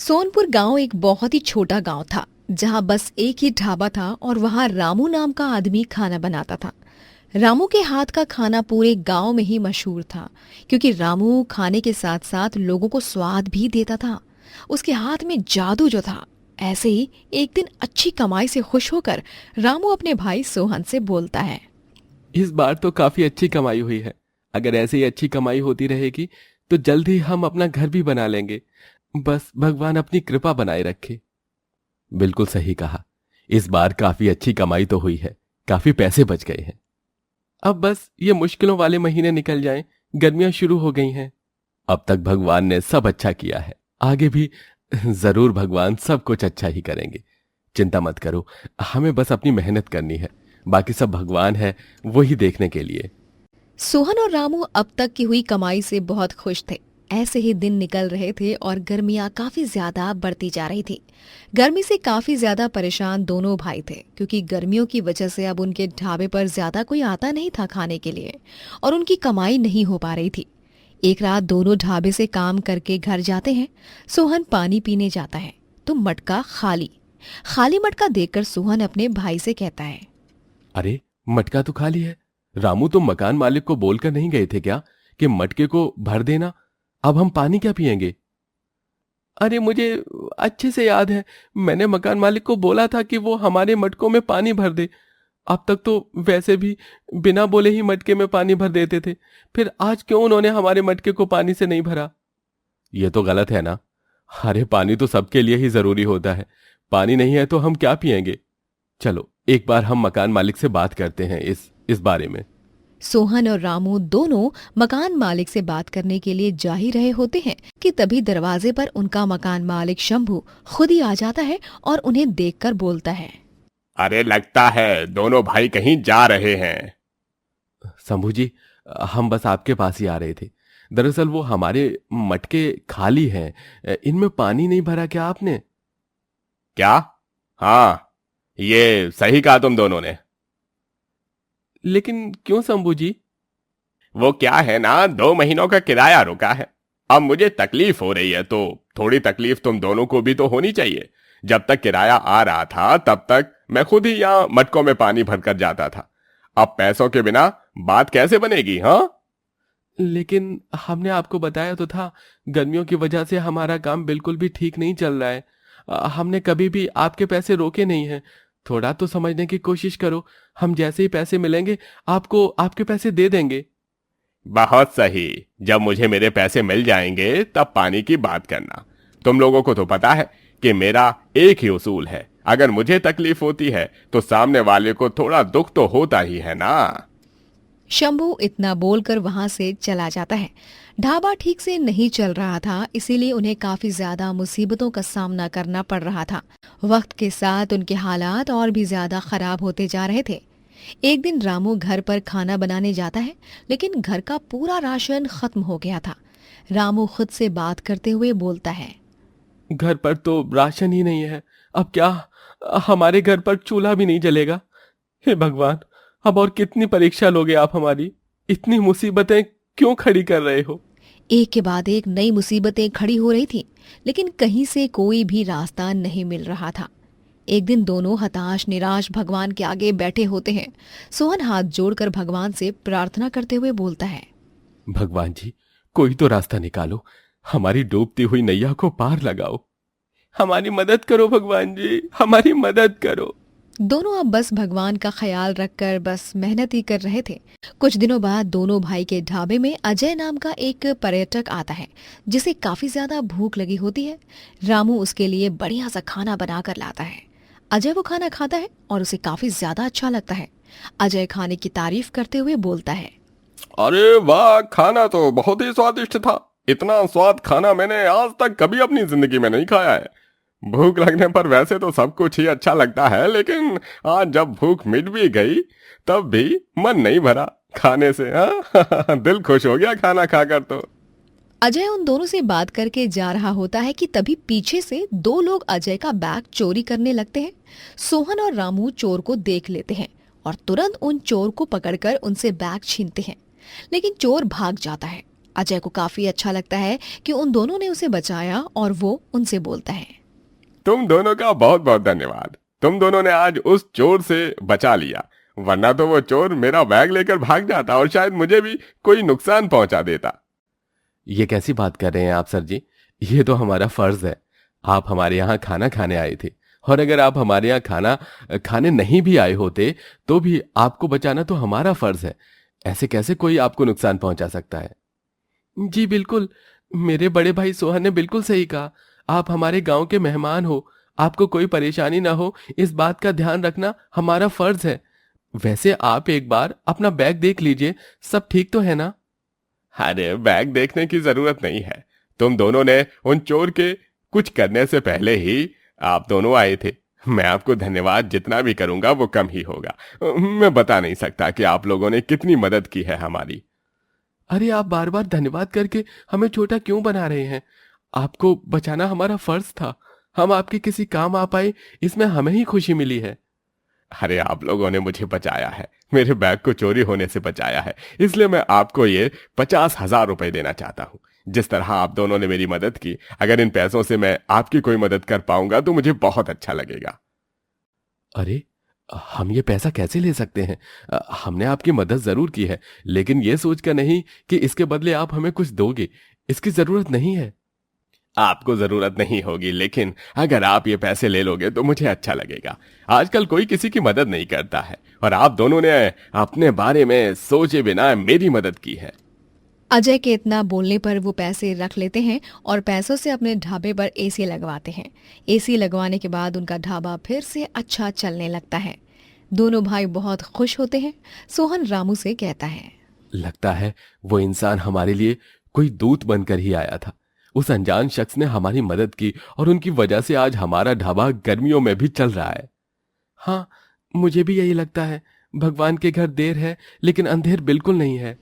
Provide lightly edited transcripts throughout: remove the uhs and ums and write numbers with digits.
सोनपुर गांव एक बहुत ही छोटा गांव था जहां बस एक ही ढाबा था और वहां रामू नाम का आदमी खाना बनाता था। रामू के हाथ का खाना पूरे गांव में ही मशहूर था क्योंकि रामू खाने के साथ साथ लोगों को स्वाद भी देता था। उसके हाथ में जादू जो था। ऐसे ही एक दिन अच्छी कमाई से खुश होकर रामू अपने भाई सोहन से बोलता है। इस बार तो काफी अच्छी कमाई हुई है। अगर ऐसे ही अच्छी कमाई होती रहेगी तो जल्द ही हम अपना घर भी बना लेंगे। बस भगवान अपनी कृपा बनाए रखे। बिल्कुल सही कहा। इस बार काफी अच्छी कमाई तो हुई है, काफी पैसे बच गए हैं। अब बस ये मुश्किलों वाले महीने निकल जाएं, गर्मियां शुरू हो गई हैं। अब तक भगवान ने सब अच्छा किया है, आगे भी जरूर भगवान सब कुछ अच्छा ही करेंगे। चिंता मत करो, हमें बस अपनी मेहनत करनी है, बाकी सब भगवान है, वही देखने के लिए। सोहन और रामू अब तक की हुई कमाई से बहुत खुश थे। ऐसे ही दिन निकल रहे थे और गर्मियां काफी ज्यादा बढ़ती जा रही थी। गर्मी से काफी ज्यादा परेशान दोनों भाई थे क्योंकि गर्मियों की वजह से अब उनके ढाबे पर ज्यादा कोई आता नहीं था खाने के लिए और उनकी कमाई नहीं हो पा रही थी। एक रात दोनों ढाबे से काम करके घर जाते हैं। सोहन पानी पीने जाता है तो मटका खाली। खाली मटका देखकर सोहन अपने भाई से कहता है, अरे मटका तो खाली है। रामू तो मकान मालिक को बोलकर नहीं गए थे क्या कि मटके को भर देना? अब हम पानी क्या पिएंगे? अरे मुझे अच्छे से याद है, मैंने मकान मालिक को बोला था कि वो हमारे मटकों में पानी भर दे। अब तक तो वैसे भी बिना बोले ही मटके में पानी भर देते थे, फिर आज क्यों उन्होंने हमारे मटके को पानी से नहीं भरा? ये तो गलत है ना। अरे पानी तो सबके लिए ही जरूरी होता है, पानी नहीं है तो हम क्या पिएंगे? चलो एक बार हम मकान मालिक से बात करते हैं इस बारे में। सोहन और रामू दोनों मकान मालिक से बात करने के लिए जा ही रहे होते हैं कि तभी दरवाजे पर उनका मकान मालिक शंभू खुद ही आ जाता है और उन्हें देखकर बोलता है, अरे लगता है दोनों भाई कहीं जा रहे हैं। शंभू जी, हम बस आपके पास ही आ रहे थे। दरअसल वो हमारे मटके खाली हैं, इनमें पानी नहीं भरा क्या आपने? क्या? हाँ, ये सही कहा तुम दोनों ने। लेकिन क्यों शंभू जी? वो क्या है ना, 2 महीनों का किराया रुका है। अब मुझे तकलीफ हो रही है तो थोड़ी तकलीफ तुम दोनों को भी तो होनी चाहिए। जब तक किराया आ रहा था तब तक मैं खुद ही यहां मटकों में पानी भरकर जाता था। अब पैसों के बिना बात कैसे बनेगी? हाँ, लेकिन हमने आपको बताया तो था, गर्मियों की वजह से हमारा काम बिल्कुल भी ठीक नहीं चल रहा है। हमने कभी भी आपके पैसे रोके नहीं हैं। थोड़ा तो समझने की कोशिश करो। हम जैसे ही पैसे मिलेंगे आपको आपके पैसे दे देंगे। बहुत सही। जब मुझे मेरे पैसे मिल जाएंगे तब पानी की बात करना। तुम लोगों को तो पता है कि मेरा एक ही उसूल है, अगर मुझे तकलीफ होती है तो सामने वाले को थोड़ा दुख तो होता ही है ना। शंभू इतना बोलकर वहां से चला जाता है। ढाबा ठीक से नहीं चल रहा था, इसीलिए उन्हें काफी ज्यादा मुसीबतों का सामना करना पड़ रहा था। वक्त के साथ उनके हालात और भी ज्यादा खराब होते जा रहे थे। एक दिन रामू घर पर खाना बनाने जाता है लेकिन घर का पूरा राशन खत्म हो गया था। रामू खुद से बात करते हुए बोलता है, घर पर तो राशन ही नहीं है, अब क्या? हमारे घर पर चूल्हा भी नहीं जलेगा। हे भगवान, अब और कितनी परीक्षा लोगे आप हमारी? इतनी मुसीबतें क्यों खड़ी कर रहे हो? एक के बाद एक नई मुसीबतें खड़ी हो रही थी लेकिन कहीं से कोई भी रास्ता नहीं मिल रहा था। एक दिन दोनों हताश निराश भगवान के आगे बैठे होते हैं। सोहन हाथ जोड़कर भगवान से प्रार्थना करते हुए बोलता है, भगवान जी, कोई तो रास्ता निकालो, हमारी डूबती हुई नैया को पार लगाओ। हमारी मदद करो भगवान जी, हमारी मदद करो। दोनों अब बस भगवान का ख्याल रखकर बस मेहनत ही कर रहे थे। कुछ दिनों बाद दोनों भाई के ढाबे में अजय नाम का एक पर्यटक आता है जिसे काफी ज्यादा भूख लगी होती है। रामू उसके लिए बढ़िया सा खाना बनाकर लाता है। अजय वो खाना खाता है और उसे काफी ज्यादा अच्छा लगता है। अजय खाने की तारीफ करते हुए बोलता है, अरे वाह, खाना तो बहुत ही स्वादिष्ट था। इतना स्वाद खाना मैंने आज तक कभी अपनी जिंदगी में नहीं खाया है। भूख लगने पर वैसे तो सब कुछ ही अच्छा लगता है, लेकिन आज जब भूख मिट भी गई तब भी मन नहीं भरा खाने से। हाँ दिल खुश हो गया खाना खाकर तो। अजय उन दोनों से बात करके जा रहा होता है कि तभी पीछे से दो लोग अजय का बैग चोरी करने लगते हैं। सोहन और रामू चोर को देख लेते हैं और तुरंत उन चोर को पकड़कर उनसे बैग छीनते हैं, लेकिन चोर भाग जाता है। अजय को काफी अच्छा लगता है कि उन दोनों ने उसे बचाया और वो उनसे बोलता है, तुम दोनों का बहुत बहुत धन्यवाद। तुम दोनों ने आज उस चोर से बचा लिया, वरना तो वो चोर मेरा बैग लेकर भाग जाता और शायद मुझे भी कोई नुकसान पहुंचा देता। ये कैसी बात कर रहे हैं आप सर जी? ये तो हमारा फर्ज है। आप हमारे यहाँ खाना खाने आए थे, और अगर आप हमारे यहाँ खाना खाने नहीं भी आए होते तो भी आपको बचाना तो हमारा फर्ज है। ऐसे कैसे कोई आपको नुकसान पहुंचा सकता है? जी बिल्कुल, मेरे बड़े भाई सोहन ने बिल्कुल सही कहा। आप हमारे गांव के मेहमान हो, आपको कोई परेशानी ना हो इस बात का ध्यान रखना हमारा फर्ज है। वैसे आप एक बार अपना बैग देख लीजिए, सब ठीक तो है ना? अरे बैग देखने की जरूरत नहीं है। तुम दोनों ने उन चोर के कुछ करने से पहले ही आप दोनों आए थे। मैं आपको धन्यवाद जितना भी करूंगा वो कम ही होगा। मैं बता नहीं सकता कि आप लोगों ने कितनी मदद की है हमारी। अरे आप बार बार धन्यवाद करके हमें छोटा क्यों बना रहे हैं? आपको बचाना हमारा फर्ज था। हम आपके किसी काम आ पाए, इसमें हमें ही खुशी मिली है। अरे आप लोगों ने मुझे बचाया है, मेरे बैग को चोरी होने से बचाया है, इसलिए मैं आपको ये 50,000 रुपए देना चाहता हूँ। जिस तरह आप दोनों ने मेरी मदद की, अगर इन पैसों से मैं आपकी कोई मदद कर पाऊंगा तो मुझे बहुत अच्छा लगेगा। अरे हम ये पैसा कैसे ले सकते हैं? हमने आपकी मदद जरूर की है, लेकिन ये सोचकर नहीं कि इसके बदले आप हमें कुछ दोगे। इसकी जरूरत नहीं है। आपको जरूरत नहीं होगी, लेकिन अगर आप ये पैसे ले लोगे तो मुझे अच्छा लगेगा। आजकल कोई किसी की मदद नहीं करता है, और आप दोनों ने अपने बारे में सोचे बिना मेरी मदद की है। अजय के इतना बोलने पर वो पैसे रख लेते हैं और पैसों से अपने ढाबे पर एसी लगवाते हैं। एसी लगवाने के बाद उनका ढाबा फिर से अच्छा चलने लगता है। दोनों भाई बहुत खुश होते हैं। सोहन रामू से कहता है, लगता है वो इंसान हमारे लिए कोई दूत बनकर ही आया था। उस अनजान शख्स ने हमारी मदद की और उनकी वजह से आज हमारा ढाबा गर्मियों में भी चल रहा है। हाँ, मुझे भी यही लगता है। भगवान के घर देर है लेकिन अंधेर बिल्कुल नहीं है।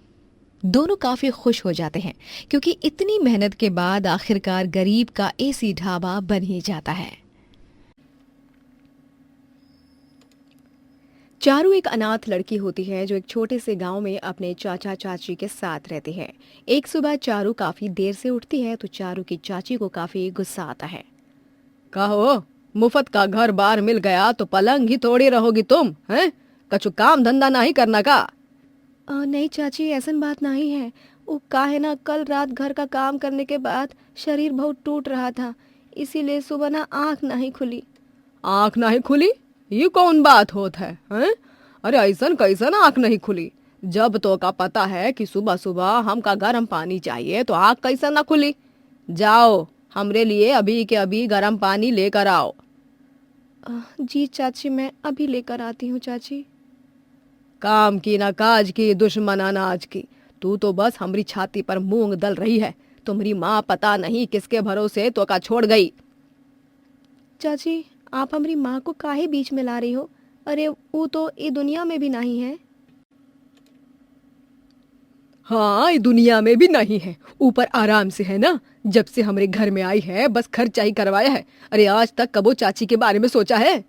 दोनों काफी खुश हो जाते हैं क्योंकि इतनी मेहनत के बाद आखिरकार गरीब का एसी ढाबा बन ही जाता है। चारू एक अनाथ लड़की होती है जो एक छोटे से गांव में अपने चाचा चाची के साथ रहती है। एक सुबह चारू काफी देर से उठती है तो चारू की चाची को काफी गुस्सा आता है। कहो, मुफ्त का घर बार मिल गया तो पलंग ही तोड़ी रहोगी तुम, हैं? कछु काम धंधा नहीं करना का? नहीं चाची, ऐसन बात नहीं है। वो का है ना, कल रात घर का काम करने के बाद शरीर बहुत टूट रहा था, इसीलिए सुबह ना आँख नहीं खुली। आँख नहीं खुली? ये कौन बात होत है, हैं? अरे ऐसन कैसन आँख नहीं खुली? जब तो का पता है कि सुबह सुबह हमका गर्म पानी चाहिए तो आँख कैसा ना खुली? जाओ हमरे लिए अभी के अभी गर्म पानी लेकर आओ। जी चाची, मैं अभी लेकर आती हूँ चाची। काम की ना काज की, दुश्मन अनाज की। तू तो बस हमारी छाती पर मूंग दल रही है। तुम्हारी माँ पता नहीं किसके भरोसे तो का छोड़ गई। चाची, आप हमारी माँ को काहे बीच में ला रही हो? अरे वो तो ये दुनिया में भी नहीं है। हाँ, ये दुनिया में भी नहीं है, ऊपर आराम से है ना। जब से हमारे घर में आई है बस खर्चा ही करवाया है। अरे आज तक कबो चाची के बारे में सोचा है?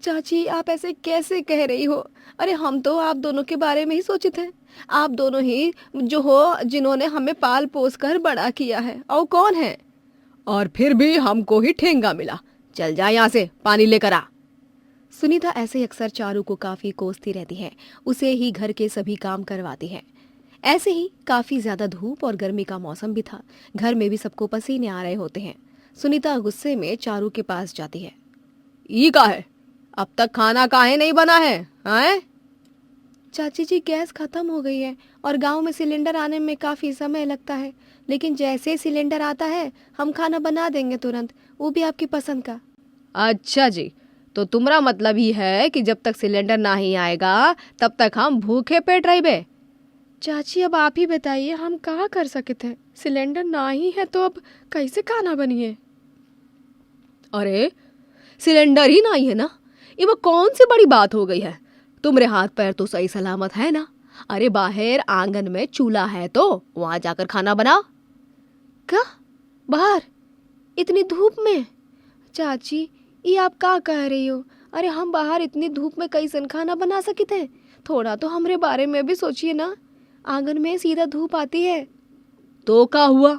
चाची, आप ऐसे कैसे कह रही हो? अरे हम तो आप दोनों के बारे में ही सोचे थे। आप दोनों ही जो हो जिन्होंने हमें पाल पोस कर बड़ा किया है। और कौन है? और फिर भी हमको ही ठेंगा मिला। चल जा यहाँ से, पानी लेकर आ। सुनीता ऐसे अक्सर चारू को काफी कोसती रहती है, उसे ही घर के सभी काम करवाती है। ऐसे ही काफी ज्यादा धूप और गर्मी का मौसम भी था। घर में भी सबको पसीने आ रहे होते हैं। सुनीता गुस्से में चारू के पास जाती है। ये का है? अब तक खाना काहे नहीं बना है, हैं? चाची जी, गैस खत्म हो गई है और गांव में सिलेंडर आने में काफी समय लगता है, लेकिन जैसे सिलेंडर आता है हम खाना बना देंगे तुरंत, वो भी आपकी पसंद का। अच्छा जी, तो तुम्हारा मतलब ही है कि जब तक सिलेंडर ना ही आएगा तब तक हम भूखे पेट रहिबे? चाची, अब आप ही बताइए, हम कहाँ कर सके थे? सिलेंडर ना ही है तो अब कैसे खाना बनिए? अरे सिलेंडर ही नहीं है ना, ये वो कौन सी बड़ी बात हो गई है? तुम्हारे हाथ पैर तो सही सलामत है ना? अरे बाहर आंगन में चूल्हा है तो वहां जाकर खाना बनाओ। क्या बाहर इतनी धूप में? चाची, ये आप क्या कह रही हो? अरे हम बाहर इतनी धूप में कैसे खाना बना सके थे? थोड़ा तो हमरे बारे में भी सोचिए ना। आंगन में सीधा धूप आती है। तो क्या हुआ?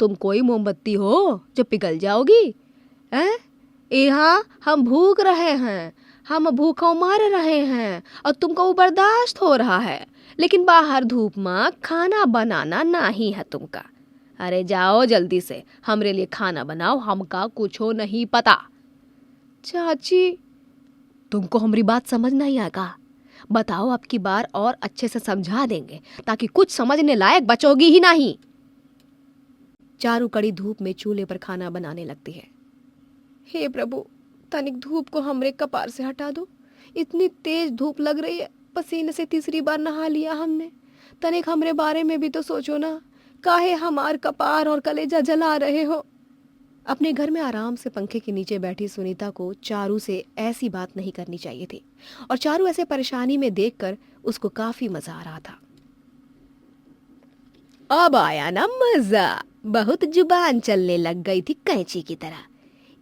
तुम कोई मोमबत्ती हो जो पिघल जाओगी? हैं? यहाँ हम भूख रहे हैं, हम भूखों मर रहे हैं और तुमको वो बर्दाश्त हो रहा है, लेकिन बाहर धूप में खाना बनाना नहीं है तुमका। अरे जाओ जल्दी से हमरे लिए खाना बनाओ, हमका कुछो नहीं पता। चाची, तुमको हमारी बात समझ नहीं आएगा? बताओ, अब की बार और अच्छे से समझा देंगे ताकि कुछ समझने लायक बचोगी ही नहीं। चारू कड़ी धूप में चूल्हे पर खाना बनाने लगती है। हे प्रभु, तनिक धूप को हमरे कपार से हटा दो। इतनी तेज धूप लग रही है, पसीने से तीसरी बार नहा लिया हमने। तनिक हमरे बारे में भी तो सोचो ना, काहे हमार कपार और कलेजा जला रहे हो। अपने घर में आराम से पंखे के नीचे बैठी सुनीता को चारू से ऐसी बात नहीं करनी चाहिए थी, और चारू ऐसे परेशानी में देखकर उसको काफी मजा आ रहा था। अब आया ना मजा, बहुत जुबान चलने लग गई थी कैंची की तरह।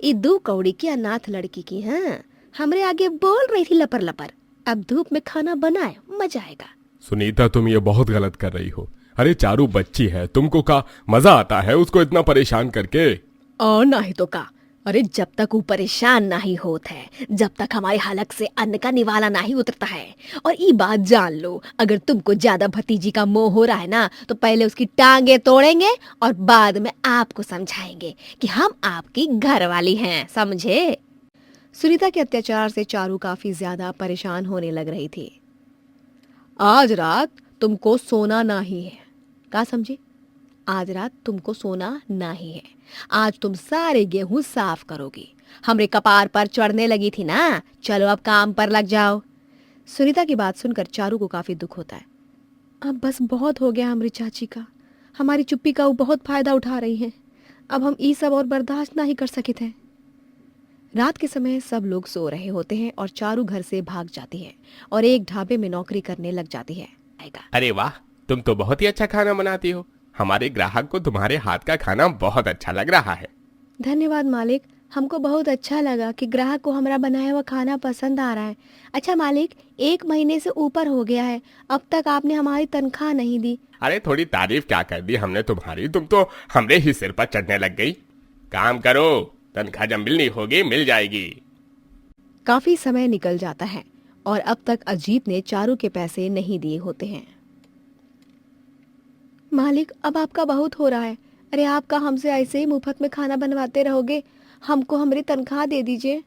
ये 2 कौड़ी की अनाथ लड़की की, हाँ, हमरे आगे बोल रही थी लपर लपर। अब धूप में खाना बनाए, मजा आएगा। सुनीता, तुम ये बहुत गलत कर रही हो। अरे चारू बच्ची है, तुमको का मजा आता है उसको इतना परेशान करके? और नहीं तो का। अरे जब तक वो परेशान नहीं होत है, जब तक हमारे हलक से अन्न का निवाला नहीं उतरता है। और ये बात जान लो, अगर तुमको ज्यादा भतीजी का मोह हो रहा है ना, तो पहले उसकी टांगे तोड़ेंगे और बाद में आपको समझाएंगे कि हम आपकी घरवाली हैं, समझे? सुनीता के अत्याचार से चारू काफी ज्यादा परेशान होने लग रही थी। आज रात तुमको सोना नहीं है, का समझी? आज रात तुमको सोना नहीं है। आज तुम सारे गेहूं साफ करोगी। हमरे कपार पर चढ़ने लगी थी ना, चलो अब काम पर लग जाओ। सुनीता की बात सुनकर चारू को काफी दुख होता है। अब बस बहुत हो गया हमारी चाची का, हमारी चुप्पी का वो बहुत फायदा उठा रही हैं। अब हम ये सब और बर्दाश्त नहीं कर सके थे। रात के समय सब लोग सो रहे होते हैं और चारू घर से भाग जाती है और एक ढाबे में नौकरी करने लग जाती है। अरे वाह, तुम तो बहुत ही अच्छा खाना बनाती हो। हमारे ग्राहक को तुम्हारे हाथ का खाना बहुत अच्छा लग रहा है। धन्यवाद मालिक, हमको बहुत अच्छा लगा कि ग्राहक को हमारा बनाया हुआ खाना पसंद आ रहा है। अच्छा मालिक, 1 महीने से ऊपर हो गया है, अब तक आपने हमारी तनख्वाह नहीं दी। अरे थोड़ी तारीफ क्या कर दी हमने तुम्हारी, तुम तो हमरे ही सिर पर चढ़ने लग गई। काम करो, तनख्वाह जब मिलनी होगी मिल जाएगी। काफी समय निकल जाता है और अब तक अजीत ने चारू के पैसे नहीं दिए होते हैं। मालिक, अब आपका बहुत हो रहा है। अरे आपका हमसे ऐसे ही मुफ्त में खाना बनवाते रहोगे? हमको हमारी तनख्वाह दे दीजिए।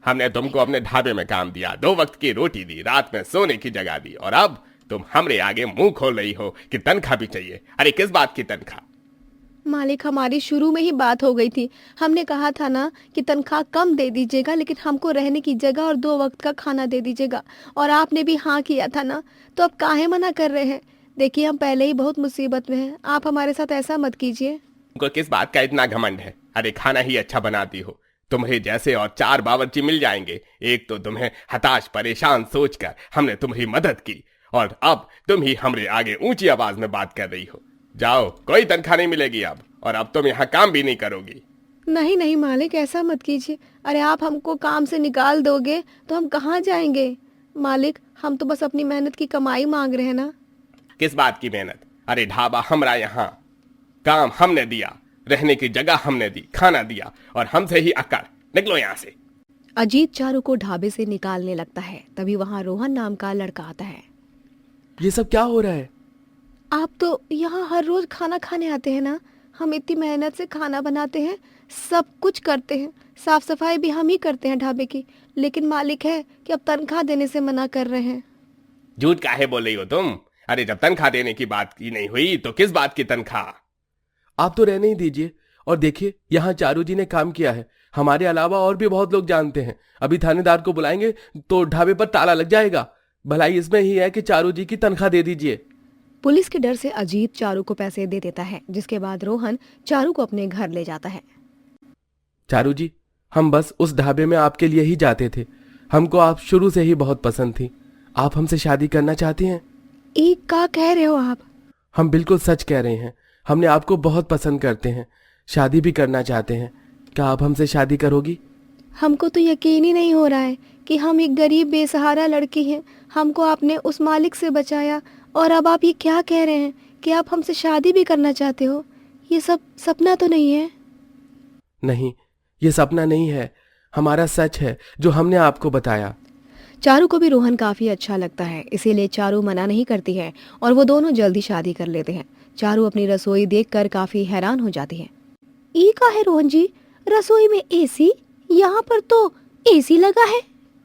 हमने तुमको अपने ढाबे में काम दिया, 2 वक्त की रोटी दी, रात में सोने की जगह दी, और अब तुम हमरे आगे मुंह खोल रही हो कि तनख्वाह भी चाहिए। अरे किस बात की तनख्वाह? मालिक, हमारी शुरू में ही बात हो गई थी। हमने कहा था ना कि तनख्वाह कम दे दीजिएगा, लेकिन हमको रहने की जगह और 2 वक्त का खाना दे दीजिएगा, और आपने भी हाँ किया था ना, तो अब काहे मना कर रहे हैं? देखिए, हम पहले ही बहुत मुसीबत में हैं, आप हमारे साथ ऐसा मत कीजिए। तुमको किस बात का इतना घमंड है? अरे खाना ही अच्छा बनाती हो, तुम्हें जैसे और 4 बावर्ची मिल जाएंगे। एक तो तुम्हें हताश परेशान सोचकर हमने तुम्हारी मदद की, और अब तुम ही हमरे आगे ऊंची आवाज में बात कर रही हो। जाओ, कोई तनख्वाह नहीं मिलेगी अब, और अब तुम यहाँ काम भी नहीं करोगी। नहीं नहीं मालिक, ऐसा मत कीजिए। अरे आप हमको काम से निकाल दोगे तो हम कहाँ जाएंगे? मालिक, हम तो बस अपनी मेहनत की कमाई मांग रहे हैं ना। किस बात की मेहनत? अरे ढाबा हमरा यहाँ, काम हमने दिया, रहने की जगह हमने दी, खाना दिया, और हमसे ही अकड़। निकलो यहाँ से। अजीत चारू को ढाबे से निकालने लगता है। तभी वहाँ रोहन नाम का लड़का आता है। ये सब क्या हो रहा है? आप तो यहाँ हर रोज खाना खाने आते हैं ना? हम इतनी मेहनत से खाना बनाते हैं, सब कुछ करते हैं, साफ सफाई भी हम ही करते हैं ढाबे की, लेकिन मालिक है कि अब तनख्वाह देने से मना कर रहे हैं। झूठ काहे बोल रही हो तुम? अरे जब तनख्वाह देने की बात की नहीं हुई तो किस बात की तनख्वाह? आप तो रहने ही दीजिए। और देखिए, यहाँ चारू जी ने काम किया है, हमारे अलावा और भी बहुत लोग जानते हैं। अभी थानेदार को बुलाएंगे तो ढाबे पर ताला लग जाएगा। भलाई इसमें ही है कि चारू जी की तनख्वाह दे दीजिए। पुलिस के डर से अजीत चारू को पैसे दे देता है, जिसके बाद रोहन चारू को अपने घर ले जाता है। चारू जी, हम बस उस ढाबे में आपके लिए ही जाते थे। हमको आप शुरू से ही बहुत पसंद थी। आप हमसे शादी करना चाहती हैं? एक का कह रहे हो आप? हम बिल्कुल सच कह रहे हैं। हमने आपको बहुत पसंद करते हैं, शादी भी करना चाहते हैं। क्या आप हमसे शादी करोगी? हमको तो यकीन ही नहीं हो रहा है कि हम एक गरीब बेसहारा लड़की हैं। हमको आपने उस मालिक से बचाया और अब आप ये क्या कह रहे हैं कि आप हमसे शादी भी करना चाहते हो? ये सब सपना तो नहीं है? नहीं, ये सपना नहीं है, हमारा सच है जो हमने आपको बताया। चारू को भी रोहन काफी अच्छा लगता है, इसीलिए चारू मना नहीं करती है और वो दोनों जल्दी शादी कर लेते हैं। चारू अपनी रसोई देखकर काफी हैरान हो जाती है। ई का है रोहन जी, रसोई में एसी? यहाँ पर तो एसी लगा है।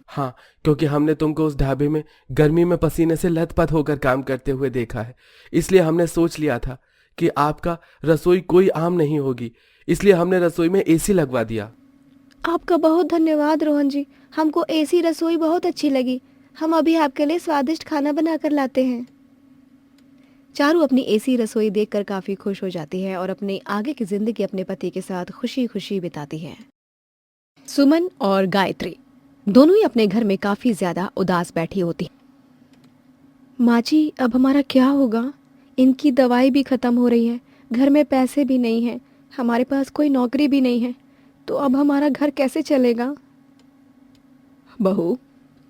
हाँ, क्योंकि हमने तुमको उस ढाबे में गर्मी में पसीने से लथपथ होकर काम करते हुए देखा है, इसलिए हमने सोच लिया था कि आपका रसोई कोई आम नहीं होगी, इसलिए हमने रसोई में एसी लगवा दिया। आपका बहुत धन्यवाद रोहन जी, हमको एसी रसोई बहुत अच्छी लगी। हम अभी आपके लिए स्वादिष्ट खाना बनाकर लाते हैं। चारू अपनी एसी रसोई देखकर काफी खुश हो जाती है और अपनी आगे की जिंदगी अपने पति के साथ खुशी खुशी बिताती है। सुमन और गायत्री दोनों ही अपने घर में काफी ज्यादा उदास बैठी होती। माँ जी, अब हमारा क्या होगा? इनकी दवाई भी खत्म हो रही है, घर में पैसे भी नहीं है, हमारे पास कोई नौकरी भी नहीं है, तो अब हमारा घर कैसे चलेगा? बहू,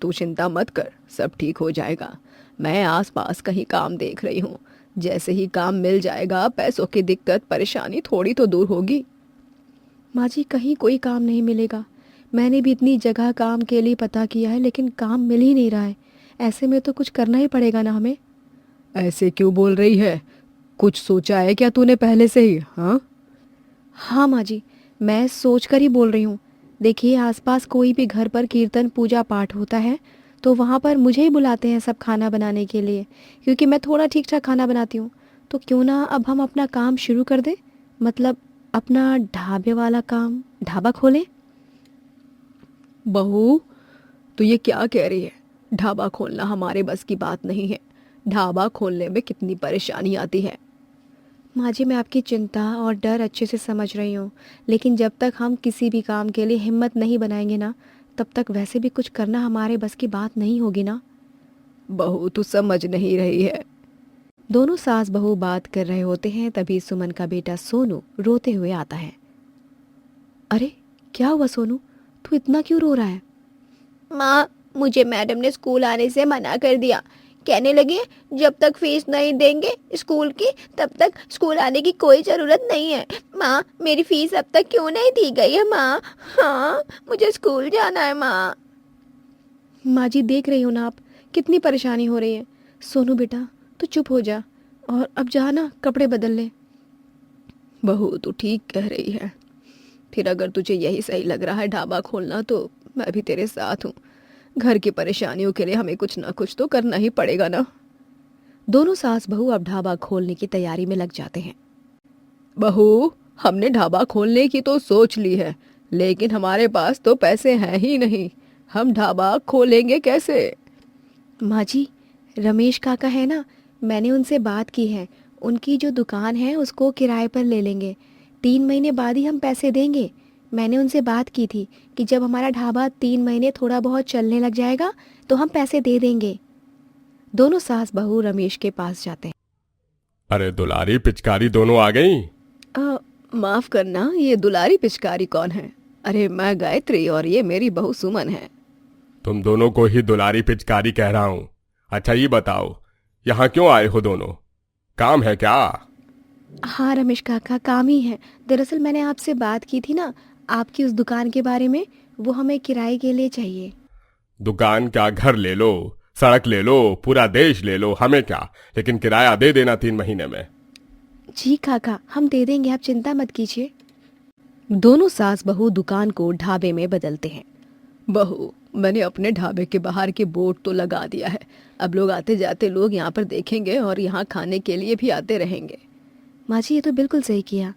तू चिंता मत कर, सब ठीक हो जाएगा। मैं आसपास कहीं काम देख रही हूँ, जैसे ही काम मिल जाएगा पैसों की दिक्कत परेशानी थोड़ी तो दूर होगी। माँ जी, कहीं कोई काम नहीं मिलेगा। मैंने भी इतनी जगह काम के लिए पता किया है, लेकिन काम मिल ही नहीं रहा है। ऐसे में तो कुछ करना ही पड़ेगा ना हमें। ऐसे क्यों बोल रही है? कुछ सोचा है क्या तूने पहले से ही? हाँ माँ जी, मैं सोच कर ही बोल रही हूँ। देखिए, आसपास कोई भी घर पर कीर्तन पूजा पाठ होता है तो वहाँ पर मुझे ही बुलाते हैं सब खाना बनाने के लिए, क्योंकि मैं थोड़ा ठीक ठाक खाना बनाती हूँ। तो क्यों ना अब हम अपना काम शुरू कर दें, मतलब अपना ढाबे वाला काम, ढाबा खोलें। बहू, तो ये क्या कह रही है? ढाबा खोलना हमारे बस की बात नहीं है। ढाबा खोलने में कितनी परेशानी आती है। माँ जी, मैं आपकी चिंता और डर अच्छे से समझ रही हूँ, लेकिन जब तक हम किसी भी काम के लिए हिम्मत नहीं बनाएंगे ना, तब तक वैसे भी कुछ करना हमारे बस की बात नहीं होगी ना। बहू, तू समझ नहीं रही है। दोनों सास बहू बात कर रहे होते हैं, तभी सुमन का बेटा सोनू रोते हुए आता है। अरे क्या हुआ सोनू, तू इतना क्यों रो रहा है? माँ, मुझे मैडम ने स्कूल आने से मना कर दिया। कहने लगे जब तक फीस नहीं देंगे स्कूल की, तब तक स्कूल आने की कोई ज़रूरत नहीं है। माँ, मेरी फीस अब तक क्यों नहीं दी गई है माँ? हाँ, मुझे स्कूल जाना है माँ। माँ जी, देख रही हो ना आप, कितनी परेशानी हो रही है। सोनू बेटा, तू चुप हो जा और अब जा ना, कपड़े बदल ले। बहू, तू ठीक कह रही है। फिर अगर तुझे यही सही लग रहा है ढाबा खोलना, तो मैं भी तेरे साथ हूँ। घर की परेशानियों के लिए हमें कुछ ना कुछ तो करना ही पड़ेगा ना। दोनों सास बहू अब ढाबा खोलने की तैयारी में लग जाते हैं। बहू, हमने ढाबा खोलने की तो सोच ली है, लेकिन हमारे पास तो पैसे हैं ही नहीं। हम ढाबा खोलेंगे कैसे? माँ जी, रमेश काका है ना, मैंने उनसे बात की है। उनकी जो दुकान है उसको किराए पर ले लेंगे। 3 महीने बाद ही हम पैसे देंगे। मैंने उनसे बात की थी कि जब हमारा ढाबा 3 महीने थोड़ा बहुत चलने लग जाएगा तो हम पैसे दे देंगे। दोनों सास बहू रमेश के पास जाते हैं। अरे दुलारी पिचकारी दोनों आ गई। माफ करना, ये दुलारी पिचकारी कौन है? अरे मैं गायत्री और ये मेरी बहू सुमन है। तुम दोनों को ही दुलारी पिचकारी कह रहा हूँ। अच्छा ये बताओ, यहाँ क्यों आए हो दोनों? काम है क्या? हाँ रमेश काका, काम ही है। दरअसल मैंने आपसे बात की थी ना आपकी उस दुकान के बारे में, वो हमें किराए के लिए चाहिए। दुकान क्या, घर ले लो, सड़क ले लो, पूरा देश ले लो, हमें क्या, लेकिन किराया दे देना 3 महीने में। जी काका, हम दे देंगे, आप चिंता मत कीजिए। दोनों सास बहू दुकान को ढाबे में बदलते हैं। बहू, मैंने अपने ढाबे के बाहर के बोर्ड तो लगा दिया है। अब लोग आते जाते लोग यहाँ पर देखेंगे और यहाँ खाने के लिए भी आते रहेंगे। माँ जी, ये तो बिल्कुल सही किया।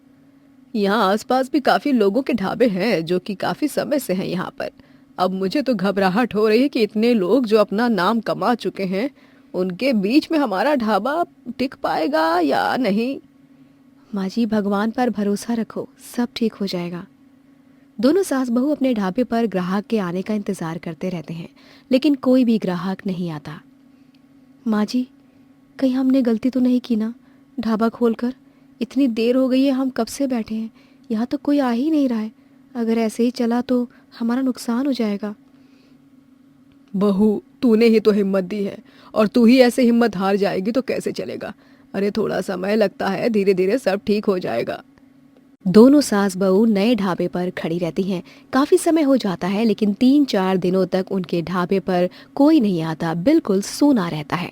यहाँ आसपास भी काफ़ी लोगों के ढाबे हैं जो कि काफ़ी समय से हैं यहाँ पर। अब मुझे तो घबराहट हो रही है कि इतने लोग जो अपना नाम कमा चुके हैं, उनके बीच में हमारा ढाबा टिक पाएगा या नहीं। माँ जी, भगवान पर भरोसा रखो, सब ठीक हो जाएगा। दोनों सास बहू अपने ढाबे पर ग्राहक के आने का इंतज़ार करते रहते हैं, लेकिन कोई भी ग्राहक नहीं आता। माँ जी, कहीं हमने गलती तो नहीं की ना ढाबा खोलकर? इतनी देर हो गई है, हम कब से बैठे हैं, यहाँ तो कोई आ ही नहीं रहा है। अगर ऐसे ही चला तो हमारा नुकसान हो जाएगा। बहू, तूने ही तो हिम्मत दी है और तू ही ऐसे हिम्मत हार जाएगी तो कैसे चलेगा? अरे थोड़ा समय लगता है, धीरे धीरे सब ठीक हो जाएगा। दोनों सास बहू नए ढाबे पर खड़ी रहती हैं। काफी समय हो जाता है लेकिन 3-4 दिनों तक उनके ढाबे पर कोई नहीं आता, बिल्कुल सूना रहता है।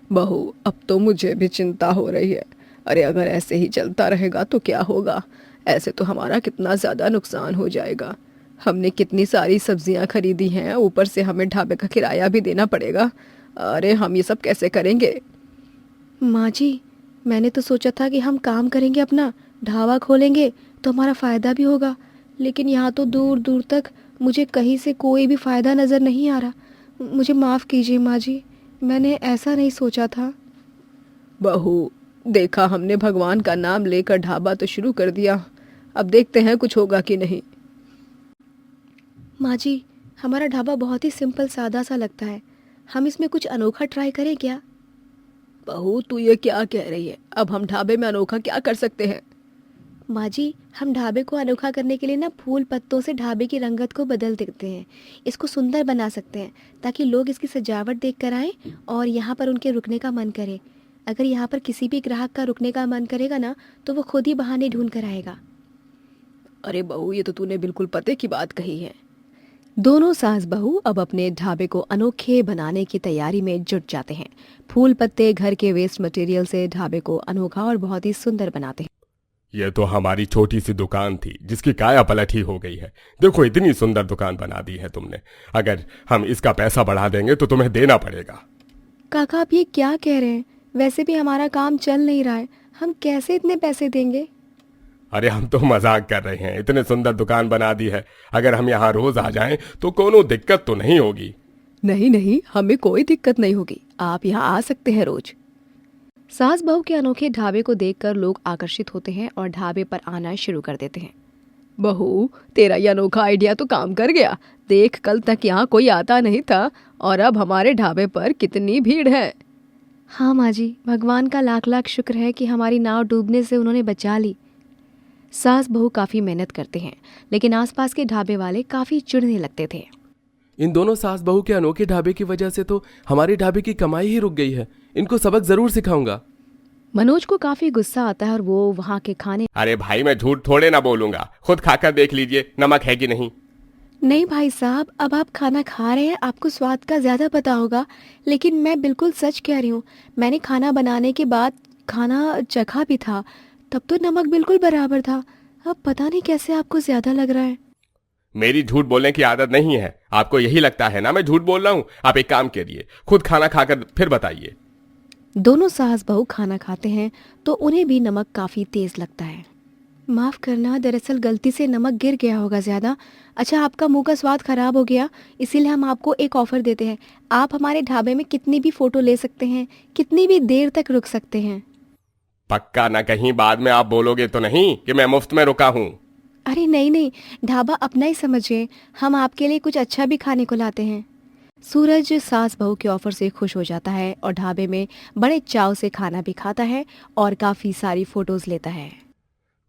बहू, अब तो मुझे भी चिंता हो रही है। अरे अगर ऐसे ही चलता रहेगा तो क्या होगा? ऐसे तो हमारा कितना ज़्यादा नुकसान हो जाएगा। हमने कितनी सारी सब्जियां खरीदी हैं, ऊपर से हमें ढाबे का किराया भी देना पड़ेगा। अरे हम ये सब कैसे करेंगे? माँ जी, मैंने तो सोचा था कि हम काम करेंगे, अपना ढाबा खोलेंगे तो हमारा फ़ायदा भी होगा, लेकिन यहाँ तो दूर दूर तक मुझे कहीं से कोई भी फ़ायदा नज़र नहीं आ रहा। मुझे माफ़ कीजिए माँ जी, मैंने ऐसा नहीं सोचा था। बहू, देखा, हमने भगवान का नाम लेकर ढाबा तो शुरू कर दिया, अब देखते हैं कुछ होगा कि नहीं। माँ जी, हमारा ढाबा बहुत ही सिंपल सादा सा लगता है, हम इसमें कुछ अनोखा ट्राई करें क्या? बहू, तू ये क्या कह रही है? अब हम ढाबे में अनोखा क्या कर सकते हैं? माँ जी, हम ढाबे को अनोखा करने के लिए ना फूल पत्तों से ढाबे की रंगत को बदल देते हैं। इसको सुंदर बना सकते हैं ताकि लोग इसकी सजावट देख कर आएँ और यहाँ पर उनके रुकने का मन करे। अगर यहाँ पर किसी भी ग्राहक का रुकने का मन करेगा ना तो वो खुद ही बहाने ढूंढ कर आएगा। अरे बहू, ये तो तूने बिल्कुल पते की बात कही है। दोनों सास बहू अब अपने ढाबे को अनोखे बनाने की तैयारी में जुट जाते हैं। फूल पत्ते घर के वेस्ट मटेरियल से ढाबे को अनोखा और बहुत ही सुंदर बनाते हैं। ये तो हमारी छोटी सी दुकान थी जिसकी काया पलट ही हो गई है। देखो, इतनी सुंदर दुकान बना दी है तुमने। अगर हम इसका पैसा बढ़ा देंगे तो तुम्हें देना पड़ेगा। काका, आप ये क्या कह रहे हैं? वैसे भी हमारा काम चल नहीं रहा है, हम कैसे इतने पैसे देंगे? अरे हम तो मजाक कर रहे हैं, इतने सुंदर दुकान बना दी है। अगर हम यहाँ रोज आ जाएं तो कोनो दिक्कत तो नहीं होगी। नहीं नहीं, हमें कोई दिक्कत नहीं होगी, आप यहाँ आ सकते हैं रोज। सास बहू के अनोखे ढाबे को देखकर लोग आकर्षित होते हैं और ढाबे पर आना शुरू कर देते हैं। बहू, तेरा ये अनोखा आइडिया तो काम कर गया। देख, कल तक यहाँ कोई आता नहीं था और अब हमारे ढाबे पर कितनी भीड़ है। हाँ माँ जी, भगवान का लाख लाख शुक्र है कि हमारी नाव डूबने से उन्होंने बचा ली। सास बहू काफ़ी मेहनत करते हैं लेकिन आसपास के ढाबे वाले काफ़ी चिढ़ने लगते थे। इन दोनों सास बहू के अनोखे ढाबे की वजह से तो हमारे ढाबे की कमाई ही रुक गई है। इनको सबक जरूर सिखाऊंगा। मनोज को काफ़ी गुस्सा आता है और वो वहाँ के खाने। अरे भाई, मैं झूठ थोड़े ना बोलूंगा, खुद खाकर देख लीजिए नमक है कि नहीं। नहीं भाई साहब, अब आप खाना खा रहे हैं, आपको स्वाद का ज़्यादा पता होगा, लेकिन मैं बिल्कुल सच कह रही हूँ। मैंने खाना बनाने के बाद खाना चखा भी था, तब तो नमक बिल्कुल बराबर था। अब पता नहीं कैसे आपको ज़्यादा लग रहा है। मेरी झूठ बोलने की आदत नहीं है, आपको यही लगता है ना मैं झूठ बोल रहा हूँ। आप एक काम करिए, खुद खाना खाकर फिर बताइए। दोनों सास बहू खाना खाते हैं तो उन्हें भी नमक काफ़ी तेज़ लगता है। माफ़ करना, दरअसल गलती से नमक गिर गया होगा ज़्यादा। अच्छा, आपका मुंह का स्वाद खराब हो गया, इसीलिए हम आपको एक ऑफ़र देते हैं। आप हमारे ढाबे में कितनी भी फ़ोटो ले सकते हैं, कितनी भी देर तक रुक सकते हैं। पक्का ना कहीं बाद में आप बोलोगे तो नहीं कि मैं मुफ्त में रुका हूँ। अरे नहीं नहीं, ढाबा अपना ही समझिए, हम आपके लिए कुछ अच्छा भी खाने को लाते हैं। सूरज सास बहू के ऑफर से खुश हो जाता है और ढाबे में बड़े चाव से खाना भी खाता है और काफ़ी सारी फोटोज लेता है।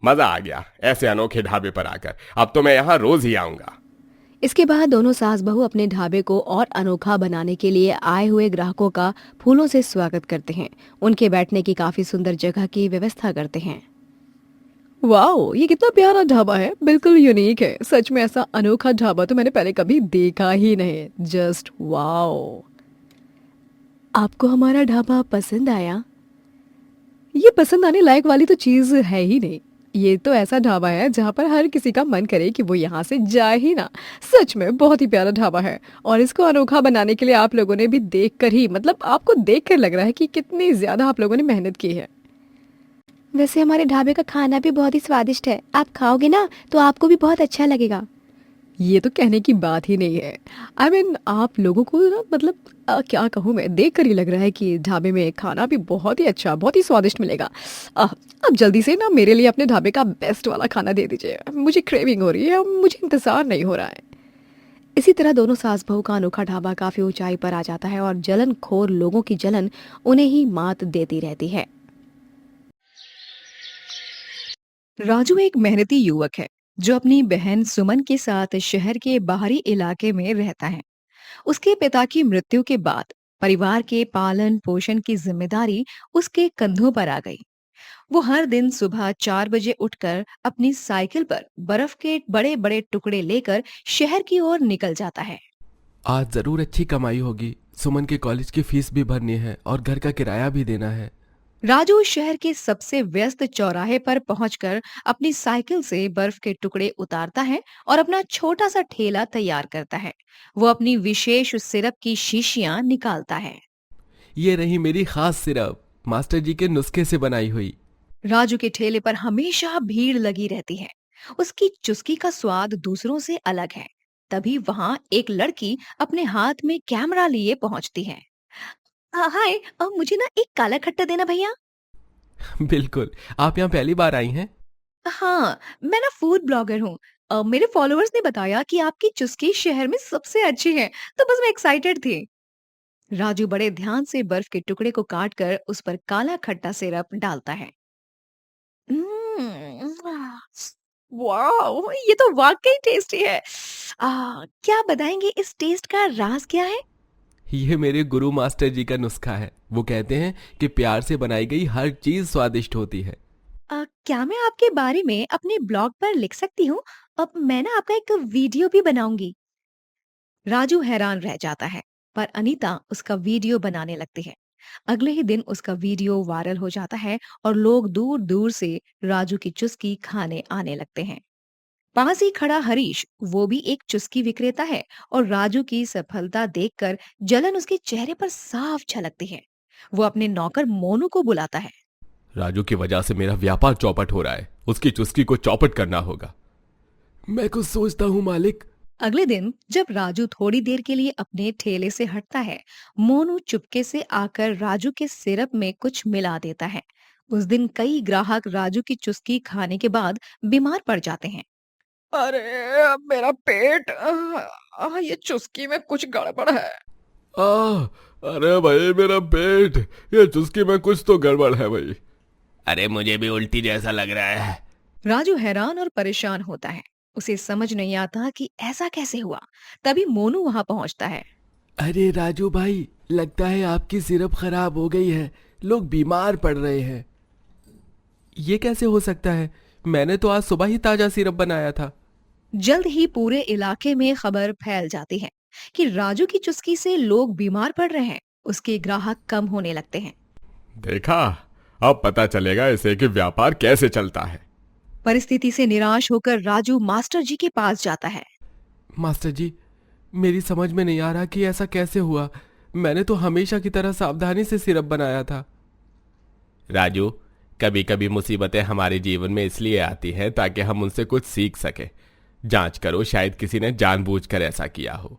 मजा आ गया ऐसे अनोखे ढाबे पर आकर, अब तो मैं यहाँ रोज ही आऊंगा। इसके बाद दोनों सास बहू अपने ढाबे को और अनोखा बनाने के लिए आए हुए ग्राहकों का फूलों से स्वागत करते हैं। उनके बैठने की काफ़ी सुंदर जगह की व्यवस्था करते हैं। वाओ, ये कितना प्यारा ढाबा है, बिल्कुल यूनिक है। सच में ऐसा अनोखा ढाबा तो मैंने पहले कभी देखा ही नहीं। Just wow. आपको हमारा ढाबा पसंद आया? ये पसंद आने लायक वाली तो चीज़ है ही नहीं। ये तो ऐसा ढाबा है जहाँ पर हर किसी का मन करे कि वो यहाँ से जाए ही ना। सच में बहुत ही प्यारा ढाबा है और इसको अनोखा बनाने के लिए आप लोगों ने भी देखकर ही, मतलब आपको देखकर लग रहा है कि कितनी ज़्यादा आप लोगों ने मेहनत की है। वैसे हमारे ढाबे का खाना भी बहुत ही स्वादिष्ट है, आप खाओगे ना तो आपको भी बहुत अच्छा लगेगा। ये तो कहने की बात ही नहीं है। आई मीन आप लोगों को ना, मतलब क्या कहूँ मैं, देख कर ही लग रहा है कि ढाबे में खाना भी बहुत ही अच्छा, बहुत ही स्वादिष्ट मिलेगा। अब जल्दी से ना मेरे लिए अपने ढाबे का बेस्ट वाला खाना दे दीजिए, मुझे क्रेविंग हो रही है, मुझे इंतज़ार नहीं हो रहा है। इसी तरह दोनों सास बहू का अनोखा ढाबा काफ़ी ऊंचाई पर आ जाता है और जलनखोर लोगों की जलन उन्हें ही मात देती रहती है। राजू एक मेहनती युवक है जो अपनी बहन सुमन के साथ शहर के बाहरी इलाके में रहता है। उसके पिता की मृत्यु के बाद परिवार के पालन पोषण की जिम्मेदारी उसके कंधों पर आ गई। वो हर दिन सुबह 4 बजे उठकर अपनी साइकिल पर बर्फ के बड़े बड़े टुकड़े लेकर शहर की ओर निकल जाता है। आज जरूर अच्छी कमाई होगी। सुमन के कॉलेज की फीस भी भरनी है और घर का किराया भी देना है। राजू शहर के सबसे व्यस्त चौराहे पर पहुंचकर अपनी साइकिल से बर्फ के टुकड़े उतारता है और अपना छोटा सा ठेला तैयार करता है। वो अपनी विशेष सिरप की शीशियां निकालता है। ये रही मेरी खास सिरप, मास्टर जी के नुस्खे से बनाई हुई। राजू के ठेले पर हमेशा भीड़ लगी रहती है। उसकी चुस्की का स्वाद दूसरों से अलग है। तभी वहां एक लड़की अपने हाथ में कैमरा लिए पहुंचती है। हाय, मुझे ना एक काला खट्टा देना भैया। बिल्कुल, आप यहाँ पहली बार आई हैं? हाँ, मैं ना फूड ब्लॉगर हूँ। मेरे फॉलोअर्स ने बताया कि आपकी चुस्की शहर में सबसे अच्छी है, तो बस मैं एक्साइटेड थी। राजू बड़े ध्यान से बर्फ के टुकड़े को काट कर उस पर काला खट्टा सिरप डालता है। वाह, ये तो वाकई टेस्टी है। क्या बताएंगे इस टेस्ट का राज क्या है? ये मेरे गुरु मास्टर जी का नुस्खा है। वो कहते हैं कि प्यार से बनाई गई हर चीज स्वादिष्ट होती है। क्या मैं आपके बारे में अपने ब्लॉग पर लिख सकती हूँ? अब मैं ना आपका एक वीडियो भी बनाऊंगी। राजू हैरान रह जाता है, पर अनीता उसका वीडियो बनाने लगती है। अगले ही दिन उसका वीडियो वायरल हो जाता है और लोग दूर दूर से राजू की चुस्की खाने आने लगते हैं। पास ही खड़ा हरीश, वो भी एक चुस्की विक्रेता है और राजू की सफलता देखकर जलन उसके चेहरे पर साफ झलकती है। वो अपने नौकर मोनू को बुलाता है। राजू की वजह से मेरा व्यापार चौपट हो रहा है, उसकी चुस्की को चौपट करना होगा। मैं कुछ सोचता हूँ मालिक। अगले दिन जब राजू थोड़ी देर के लिए अपने ठेले से हटता है, मोनू चुपके से आकर राजू के सिरप में कुछ मिला देता है। उस दिन कई ग्राहक राजू की चुस्की खाने के बाद बीमार पड़ जाते हैं। अरे, मेरा पेट, ये चुस्की में कुछ गड़बड़ है। आ, अरे भाई मेरा पेट, ये चुस्की में कुछ तो गड़बड़ है भाई। अरे मुझे भी उल्टी जैसा लग रहा है। राजू हैरान और परेशान होता है। उसे समझ नहीं आता कि ऐसा कैसे हुआ। तभी मोनू वहां पहुंचता है। अरे राजू भाई, लगता है आपकी सिरप खराब हो गई है। लोग बीमार पड़ रहे हैं। ये कैसे हो सकता है? मैंने तो आज सुबह ही ताजा सिरप बनाया था। जल्द ही पूरे इलाके में खबर फैल जाती है कि राजू की चुस्की से लोग बीमार पड़ रहे हैं। उसके ग्राहक कम होने लगते हैं। देखा, अब पता चलेगा इसे कि व्यापार कैसे चलता है। परिस्थिति से निराश होकर राजू मास्टर जी के पास जाता है। मास्टर जी, मेरी समझ में नहीं आ रहा कि ऐसा कैसे हुआ। मैंने तो हमेशा की तरह सावधानी से सिरप बनाया था। राजू, कभी कभी मुसीबतें हमारे जीवन में इसलिए आती हैं ताकि हम उनसे कुछ सीख सके। जांच करो, शायद किसी ने जानबूझकर ऐसा किया हो।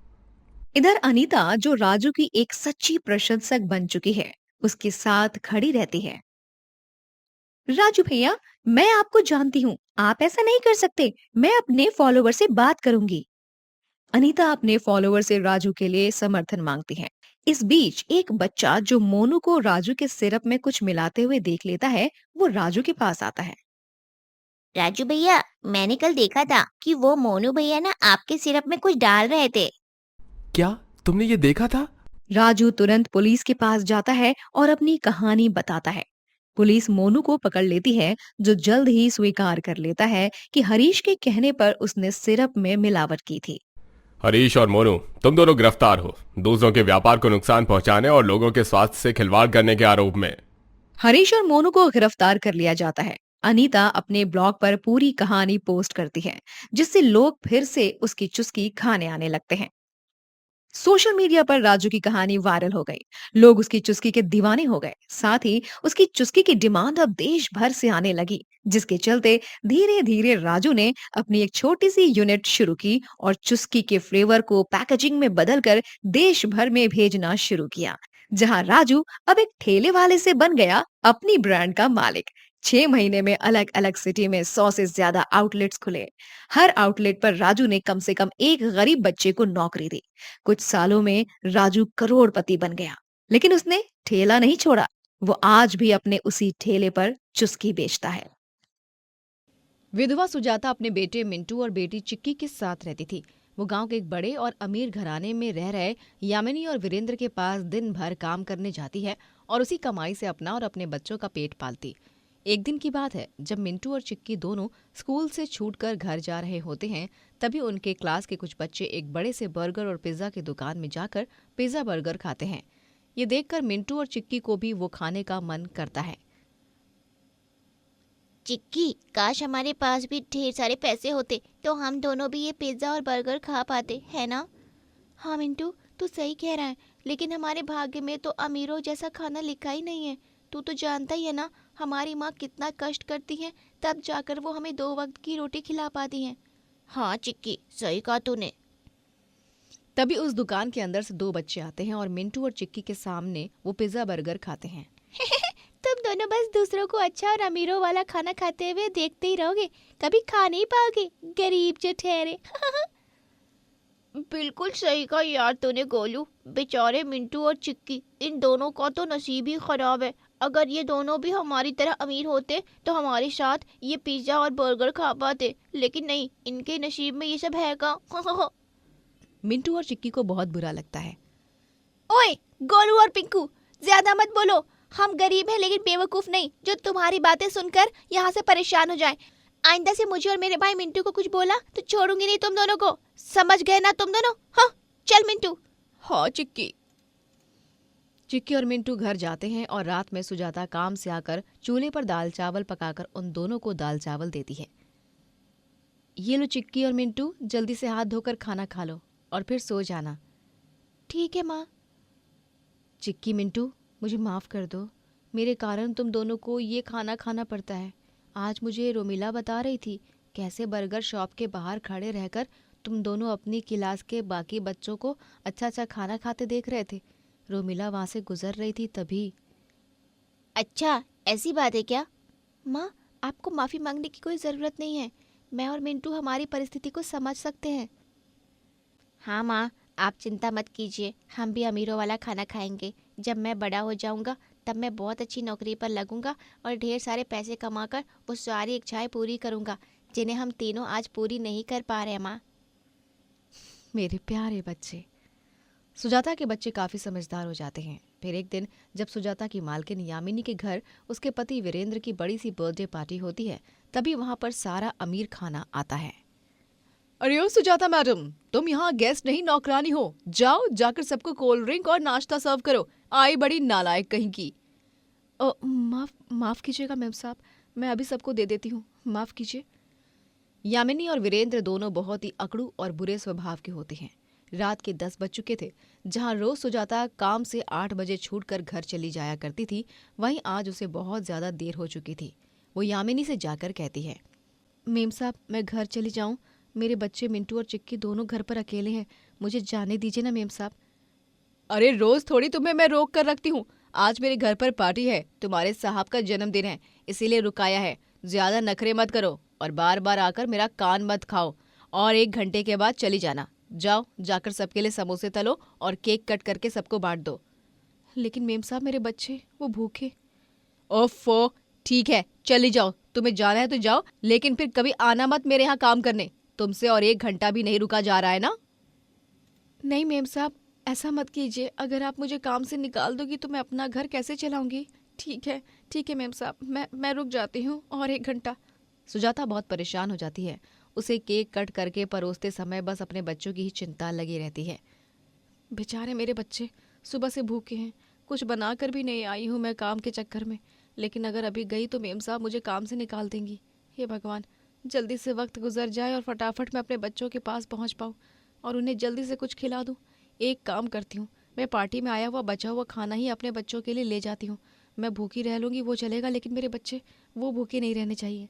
इधर अनीता, जो राजू की एक सच्ची प्रशंसक बन चुकी है, उसके साथ खड़ी रहती है। राजू भैया, मैं आपको जानती हूँ, आप ऐसा नहीं कर सकते। मैं अपने फॉलोवर से बात करूंगी। अनीता अपने फॉलोवर से राजू के लिए समर्थन मांगती है। इस बीच एक बच्चा जो मोनू को राजू के सिरप में कुछ मिलाते हुए देख लेता है, वो राजू के पास आता है। राजू भैया, मैंने कल देखा था कि वो मोनू भैया ना आपके सिरप में कुछ डाल रहे थे। क्या तुमने ये देखा था? राजू तुरंत पुलिस के पास जाता है और अपनी कहानी बताता है। पुलिस मोनू को पकड़ लेती है, जो जल्द ही स्वीकार कर लेता है कि हरीश के कहने पर उसने सिरप में मिलावट की थी। हरीश और मोनू, तुम दोनों गिरफ्तार हो, दूसरों के व्यापार को नुकसान पहुंचाने और लोगों के स्वास्थ्य से खिलवाड़ करने के आरोप में। हरीश और मोनू को गिरफ्तार कर लिया जाता है। अनीता अपने ब्लॉग पर पूरी कहानी पोस्ट करती है, जिससे लोग फिर से उसकी चुस्की खाने आने लगते हैं। सोशल मीडिया पर राजू की कहानी वायरल हो गई। लोग उसकी चुस्की के दीवाने हो गए। साथ ही उसकी चुस्की की डिमांड अब देश भर से आने लगी, जिसके चलते धीरे धीरे राजू ने अपनी एक छोटी सी यूनिट शुरू की और चुस्की के फ्लेवर को पैकेजिंग में बदलकर देश भर में भेजना शुरू किया, जहां राजू अब एक ठेले वाले से बन गया अपनी ब्रांड का मालिक। 6 महीने में अलग अलग सिटी में 100 से ज्यादा आउटलेट्स खुले। हर आउटलेट पर राजू ने कम से कम एक गरीब बच्चे को नौकरी दी। कुछ सालों में राजू करोड़पति बन गया, लेकिन उसने ठेला नहीं छोड़ा। वो आज भी अपने उसी ठेले पर चुस्की बेचता है। विधवा सुजाता अपने बेटे मिंटू और बेटी चिक्की के साथ रहती थी। वो गांव के एक बड़े और अमीर घराने में रह रहे यामिनी और वीरेंद्र के पास दिन भर काम करने जाती है और उसी कमाई से अपना और अपने बच्चों का पेट पालती। एक दिन की बात है, जब मिंटू और चिक्की दोनों स्कूल से छूटकर घर जा रहे होते हैं, तभी उनके क्लास के कुछ बच्चे एक बड़े से बर्गर और पिज्जा की दुकान में जाकर पिज्जा बर्गर खाते हैं। ये देखकर मिंटू और चिक्की को भी वो खाने का मन करता है। चिक्की, काश हमारे पास भी ढेर सारे पैसे होते तो हम दोनों भी ये पिज्जा और बर्गर खा पाते, है ना? हाँ मिंटू, तू सही कह रहा है, लेकिन हमारे भाग्य में तो अमीरों जैसा खाना लिखा ही नहीं है। तू तो जानता ही है ना, हमारी माँ कितना कष्ट करती है, तब जाकर वो हमें 2 वक्त की रोटी खिला पाती हैं। हाँ चिक्की, सही कहा तूने। तभी उस दुकान के अंदर से 2 बच्चे आते हैं और मिंटू और चिक्की के सामने वो पिज्जा बर्गर खाते हैं। तुम दोनों बस दूसरों को अच्छा और अमीरों वाला खाना खाते हुए देखते ही रहोगे, कभी खा नहीं पाओगे, गरीब जो ठहरे। बिल्कुल सही कहा यार तूने गोलू। बेचारे मिंटू और चिक्की, इन दोनों का तो नसीब ही खराब है। अगर ये दोनों भी हमारी तरह अमीर होते तो हमारे साथ ये पिज्जा और बर्गर खा पाते, लेकिन नहीं, इनके नसीब में ये सब है का। मिंटू और चिक्की को बहुत बुरा लगता है। ओए गोलू और पिंकू, ज्यादा मत बोलो। हम गरीब हैं लेकिन बेवकूफ नहीं, जो तुम्हारी बातें सुनकर यहाँ से परेशान हो जाए। आइंदा से मुझे और मेरे भाई मिंटू को कुछ बोला तो छोड़ूंगी नहीं तुम दोनों को, समझ गए ना तुम दोनों? हाँ चल मिंटू। हाँ चिक्की। चिक्की और मिंटू घर जाते हैं और रात में सुजाता काम से आकर चूल्हे पर दाल चावल पकाकर उन दोनों को दाल चावल देती है। ये लो चिक्की और मिंटू, जल्दी से हाथ धोकर खाना खा लो और फिर सो जाना। ठीक है माँ। चिक्की, मिंटू, मुझे माफ कर दो, मेरे कारण तुम दोनों को ये खाना खाना पड़ता है। आज मुझे रोमिला बता रही थी कैसे बर्गर शॉप के बाहर खड़े रहकर तुम दोनों अपनी क्लास के बाकी बच्चों को अच्छा अच्छा खाना खाते देख रहे थे। रोमिला वहां से गुजर रही थी तभी। अच्छा ऐसी बात है क्या? माँ, आपको माफ़ी मांगने की कोई ज़रूरत नहीं है, मैं और मिंटू हमारी परिस्थिति को समझ सकते हैं। हाँ माँ, आप चिंता मत कीजिए, हम भी अमीरों वाला खाना खाएंगे। जब मैं बड़ा हो जाऊंगा तब मैं बहुत अच्छी नौकरी पर लगूंगा और ढेर सारे पैसे कमाकर वो सारी इच्छाएं पूरी करूंगा जिन्हें हम तीनों आज पूरी नहीं कर पा रहे हैं माँ। मेरे प्यारे बच्चे। सुजाता के बच्चे काफी समझदार हो जाते हैं। फिर एक दिन जब सुजाता की मालकिन यामिनी के घर उसके पति वीरेंद्र की बड़ी सी बर्थडे पार्टी होती है, तभी वहां पर सारा अमीर खाना आता है। अरे ओ सुजाता मैडम, तुम यहाँ गेस्ट नहीं नौकरानी हो, जाओ जाकर सबको कोल्ड ड्रिंक और नाश्ता सर्व करो। आई बड़ी नालायक कहीं की। माफ कीजिएगा मैम साहब, मैं अभी सबको दे देती हूँ, माफ कीजिए। यामिनी और वीरेंद्र दोनों बहुत ही अकड़ू और बुरे स्वभाव के होते हैं। रात के 10 बज चुके थे। जहां रोज सुजाता काम से 8 बजे छूटकर घर चली जाया करती थी, वहीं आज उसे बहुत ज्यादा देर हो चुकी थी। वो यामिनी से जाकर कहती है, मेम साहब मैं घर चली जाऊं, मेरे बच्चे मिंटू और चिक्की दोनों घर पर अकेले हैं, मुझे जाने दीजिए ना मेम साहब। अरे रोज थोड़ी तुम्हें मैं रोक कर रखती हूँ, आज मेरे घर पर पार्टी है, तुम्हारे साहब का जन्मदिन है, इसीलिए रुकाया है। ज्यादा नखरे मत करो और बार बार आकर मेरा कान मत खाओ और 1 घंटे के बाद चली जाना। जाओ जाकर सबके लिए समोसे तलो और केक कट करके सबको बांट दो। लेकिन मेम साहब मेरे बच्चे वो भूखे। ओफो, ठीक है चली जाओ, तुम्हें जाना है तो जाओ, लेकिन फिर कभी आना मत मेरे यहाँ काम करने। तुमसे और 1 घंटा भी नहीं रुका जा रहा है ना? नहीं मेम साहब, ऐसा मत कीजिए, अगर आप मुझे काम से निकाल दोगी तो मैं अपना घर कैसे चलाऊंगी? ठीक है मेम साहब, मैं रुक जाती हूँ और 1 घंटा। सुजाता बहुत परेशान हो जाती है। उसे केक कट करके परोसते समय बस अपने बच्चों की ही चिंता लगी रहती है। बेचारे मेरे बच्चे सुबह से भूखे हैं, कुछ बनाकर भी नहीं आई हूँ मैं काम के चक्कर में, लेकिन अगर अभी गई तो मेम साहब मुझे काम से निकाल देंगी। हे भगवान, जल्दी से वक्त गुजर जाए और फटाफट मैं अपने बच्चों के पास पहुँच पाऊँ और उन्हें जल्दी से कुछ खिला दूँ। एक काम करती हूँ, मैं पार्टी में आया हुआ बचा हुआ खाना ही अपने बच्चों के लिए ले जाती हूँ। मैं भूखी रह लूँगी वो चलेगा, लेकिन मेरे बच्चे वो भूखे नहीं रहने चाहिए।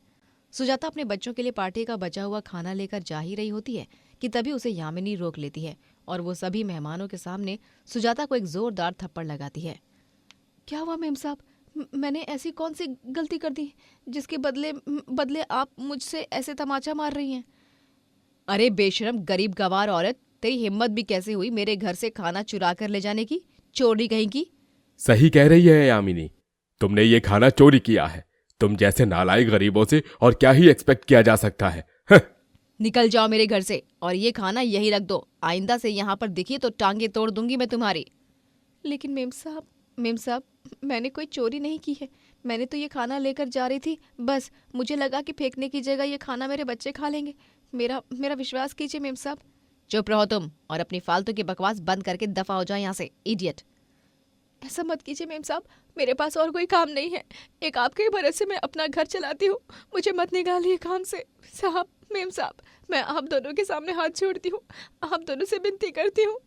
सुजाता अपने बच्चों के लिए पार्टी का बचा हुआ खाना लेकर जा ही रही होती है कि तभी उसे यामिनी रोक लेती है और वो सभी मेहमानों के सामने सुजाता को एक जोरदार थप्पड़ लगाती है। क्या हुआ मेम साहब, मैंने ऐसी कौन सी गलती कर दी जिसके बदले आप मुझसे ऐसे तमाचा मार रही हैं? अरे बेशरम गरीब गवार औरत, तेरी हिम्मत भी कैसे हुई मेरे घर से खाना चुरा कर ले जाने की, चोरी कहीं की। सही कह रही है यामिनी, तुमने ये खाना चोरी किया है। तुम जैसे नालायक गरीबों से और क्या ही एक्सपेक्ट किया जा सकता है। निकल जाओ मेरे घर से और ये खाना यही रख दो। आइंदा से यहाँ पर दिखी तो टांगे तोड़ दूंगी मैं तुम्हारी। लेकिन मेम साहब मैंने कोई चोरी नहीं की है। मैंने तो ये खाना लेकर जा रही थी, बस मुझे लगा कि फेंकने की जगह ये खाना मेरे बच्चे खा लेंगे। मेरा विश्वास कीजिए मेम साहब। चुप रहो तुम और अपनी फालतू की बकवास बंद करके दफा हो जाओ यहाँ से, इडियट। ऐसा मत कीजिए मेम साहब, मेरे पास और कोई काम नहीं है। एक आपके ही भरोसे मैं अपना घर चलाती हूँ, मुझे मत निकालिए काम से। साहब, मेम साहब, मैं आप दोनों के सामने हाथ जोड़ती हूँ, आप दोनों से विनती करती हूँ।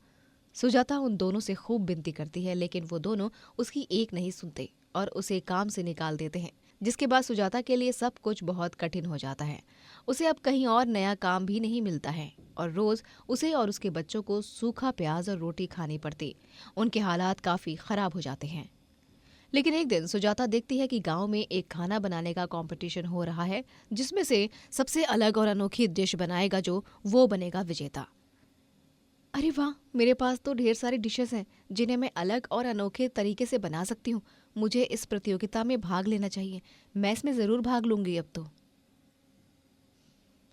सुजाता उन दोनों से खूब विनती करती है, लेकिन वो दोनों उसकी एक नहीं सुनते और उसे काम से निकाल देते हैं, जिसके बाद सुजाता के लिए सब कुछ बहुत कठिन हो जाता है। उसे अब कहीं और नया काम भी नहीं मिलता है और रोज उसे और उसके बच्चों को सूखा प्याज और रोटी खानी पड़ती। उनके हालात काफी खराब हो जाते हैं। लेकिन एक दिन सुजाता देखती है कि गांव में एक खाना बनाने का कंपटीशन हो रहा है, जिसमें से सबसे अलग और अनोखी डिश बनाएगा जो वो बनेगा विजेता। अरे वाह, मेरे पास तो ढेर सारी डिशेस हैं जिन्हें मैं अलग और अनोखे तरीके से बना सकती हूँ। मुझे इस प्रतियोगिता में भाग लेना चाहिए, मैं इसमें जरूर भाग लूंगी अब तो।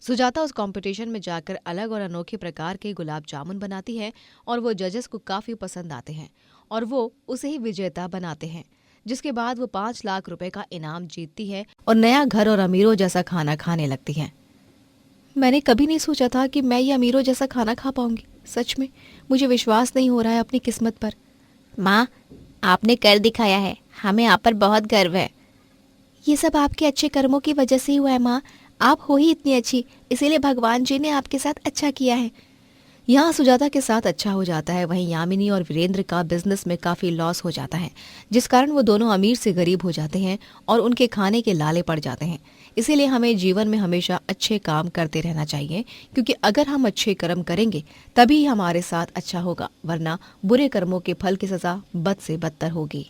सुजाता उस कंपटीशन में जाकर अलग और अनोखे प्रकार के गुलाब जामुन बनाती है और वो जजेस को काफी पसंद आते हैं और वो उसे ही विजेता बनाते हैं, जिसके बाद वो 5 लाख रुपए का इनाम जीतती है और नया घर और अमीरों जैसा खाना खाने लगती है। मैंने कभी नहीं सोचा था कि मैं ये अमीरों जैसा खाना खा पाऊंगी। सच में मुझे विश्वास नहीं हो रहा है अपनी किस्मत पर। माँ, आपने कर दिखाया है, हमें आप पर बहुत गर्व है। ये सब आपके अच्छे कर्मों की वजह से ही हुआ है माँ। आप हो ही इतनी अच्छी, इसीलिए भगवान जी ने आपके साथ अच्छा किया है। यहाँ सुजाता के साथ अच्छा हो जाता है, वहीं यामिनी और वीरेंद्र का बिजनेस में काफी लॉस हो जाता है, जिस कारण वो दोनों अमीर से गरीब हो जाते हैं और उनके खाने के लाले पड़ जाते हैं। इसीलिए हमें जीवन में हमेशा अच्छे काम करते रहना चाहिए, क्योंकि अगर हम अच्छे कर्म करेंगे तभी हमारे साथ अच्छा होगा, वरना बुरे कर्मों के फल की सजा बद से बदतर होगी।